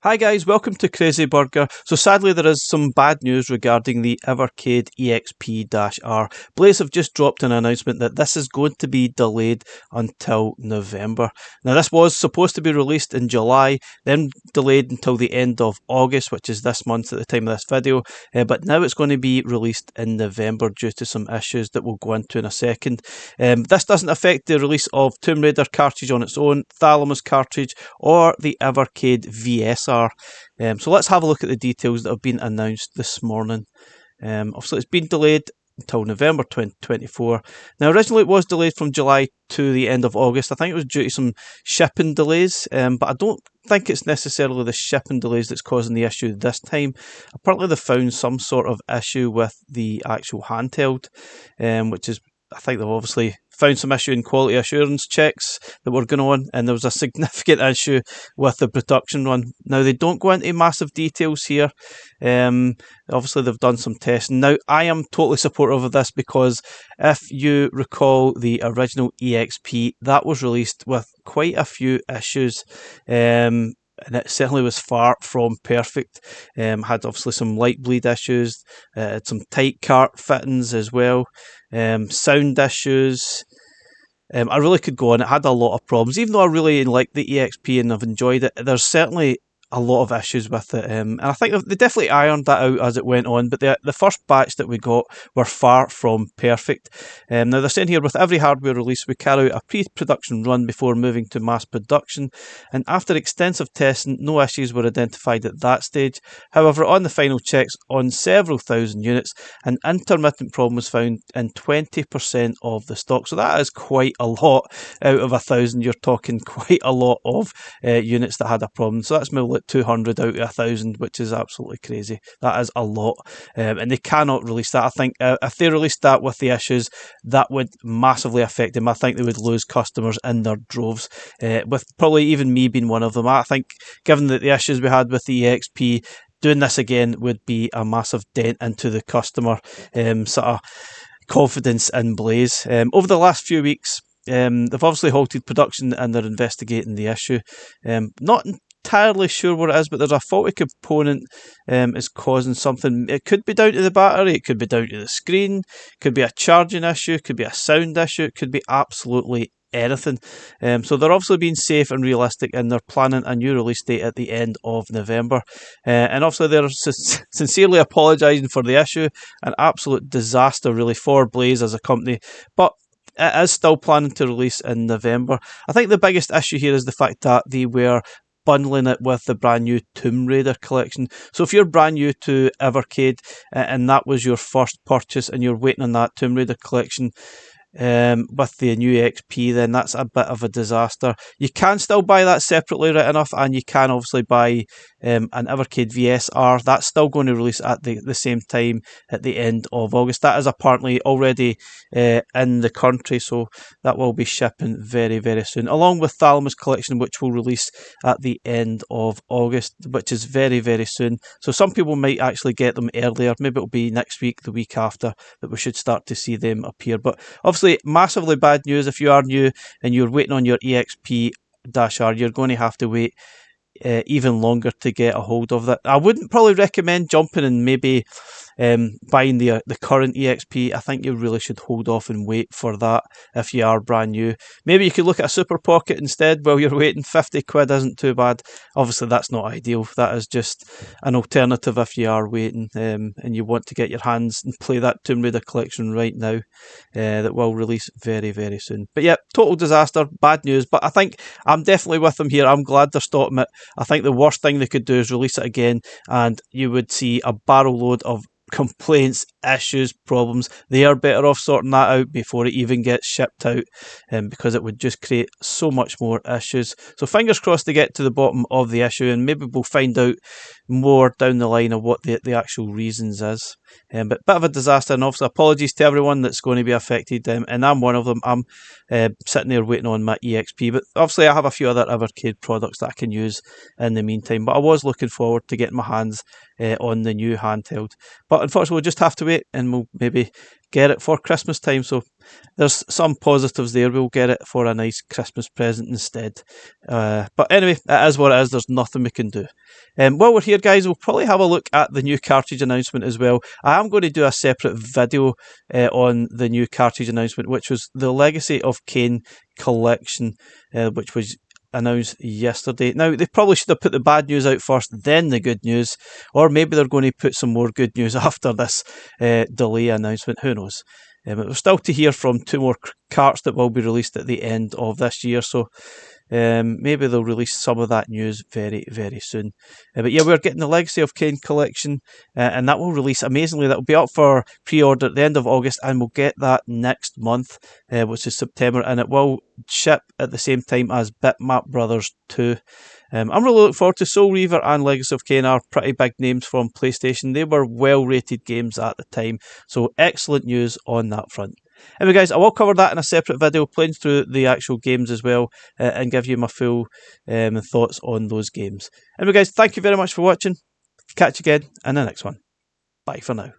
Hi guys, welcome to Crazy Burger. So sadly there is some bad news regarding the Evercade EXP-R. Blaze have just dropped an announcement that this is going to be delayed until November. Now this was supposed to be released in July, then delayed until the end of August, which is this month at the time of this video, but now it's going to be released in November due to some issues that we'll go into in a second. This doesn't affect the release of Tomb Raider cartridge on its own, Thalamus cartridge, or the Evercade VSR. So let's have a look at the details that have been announced this morning. Obviously it's been delayed until November 2024. Now originally it was delayed from July to the end of August. I think it was due to some shipping delays, but I don't think it's necessarily the shipping delays that's causing the issue this time. Apparently they found some sort of issue with the actual handheld, which is, I think they've obviously found some issue in quality assurance checks that were going on, and there was a significant issue with the production run. Now they don't go into massive details here. Obviously they've done some testing. Now I am totally supportive of this because if you recall the original EXP, that was released with quite a few issues. And it certainly was far from perfect. Had obviously some light bleed issues, had some tight cart fittings as well, sound issues. I really could go on. It had a lot of problems. Even though I really like the EXP and I've enjoyed it, there's certainly a lot of issues with it, and I think they definitely ironed that out as it went on, but the first batch that we got were far from perfect. Now they're saying here, with every hardware release we carry out a pre-production run before moving to mass production, and after extensive testing no issues were identified at that stage. However, on the final checks on several thousand units, an intermittent problem was found in 20% of the stock. So that is quite a lot. Out of 1,000 you're talking quite a lot of units that had a problem. So that's maybe 200 out of 1,000, which is absolutely crazy. That is a lot, and they cannot release that. I think if they released that with the issues, that would massively affect them. I think they would lose customers in their droves, with probably even me being one of them. I think given that the issues we had with the EXP, doing this again would be a massive dent into the customer sort of confidence in Blaze. Over the last few weeks, they've obviously halted production and they're investigating the issue. Not entirely sure what it is, but there's a faulty component is causing something. It could be down to the battery, it could be down to the screen, it could be a charging issue, it could be a sound issue, it could be absolutely anything. So they're obviously being safe and realistic, and they're planning a new release date at the end of November. And obviously they're sincerely apologising for the issue. An absolute disaster really for Blaze as a company, but it is still planning to release in November. I think the biggest issue here is the fact that they were bundling it with the brand new Tomb Raider collection. So if you're brand new to Evercade and that was your first purchase and you're waiting on that Tomb Raider collection with the new XP, then that's a bit of a disaster. You can still buy that separately, right enough, and you can obviously buy an Evercade VSR. That's still going to release at the same time at the end of August. That is apparently already in the country, so that will be shipping very, very soon, along with Thalamus collection, which will release at the end of August, which is very, very soon. So some people might actually get them earlier. Maybe it'll be next week, the week after, that we should start to see them appear. But obviously massively bad news. If you are new and you're waiting on your EXP-R, you're going to have to wait even longer to get a hold of that. I wouldn't probably recommend jumping and maybe buying the current EXP. I think you really should hold off and wait for that if you are brand new. Maybe you could look at a Super Pocket instead while you're waiting. 50 quid isn't too bad. Obviously that's not ideal. That is just an alternative if you are waiting and you want to get your hands and play that Tomb Raider collection right now, that will release very, very soon. But yeah, total disaster, bad news, but I think I'm definitely with them here. I'm glad they're stopping it. I think the worst thing they could do is release it again and you would see a barrel load of complaints, issues, problems. They are better off sorting that out before it even gets shipped out, because it would just create so much more issues. So fingers crossed to get to the bottom of the issue, and maybe we'll find out more down the line of what the actual reasons is. But bit of a disaster, and obviously apologies to everyone that's going to be affected, and I'm one of them. I'm sitting there waiting on my EXP, but obviously I have a few other Evercade products that I can use in the meantime. But I was looking forward to getting my hands on the new handheld. But unfortunately, we'll just have to wait, and we'll maybe get it for Christmas time. So there's some positives there. We'll get it for a nice Christmas present instead. But anyway, it is what it is. There's nothing we can do. While we're here, guys, we'll probably have a look at the new cartridge announcement as well. I am going to do a separate video on the new cartridge announcement, which was the Legacy of Kain collection, which was announced yesterday. Now, they probably should have put the bad news out first, then the good news, or maybe they're going to put some more good news after this delay announcement. Who knows? We're still to hear from 2 more carts that will be released at the end of this year, so maybe they'll release some of that news very, very soon. But yeah, we're getting the Legacy of Kain collection, and that will release amazingly. That will be up for pre-order at the end of August, and we'll get that next month, which is September, and it will ship at the same time as Bitmap Brothers 2. I'm really looking forward to Soul Reaver and Legacy of Kain are pretty big names from PlayStation. They were well-rated games at the time, so excellent news on that front. Anyway, guys, I will cover that in a separate video, playing through the actual games as well, and give you my full thoughts on those games. Anyway, guys, thank you very much for watching. Catch you again in the next one. Bye for now.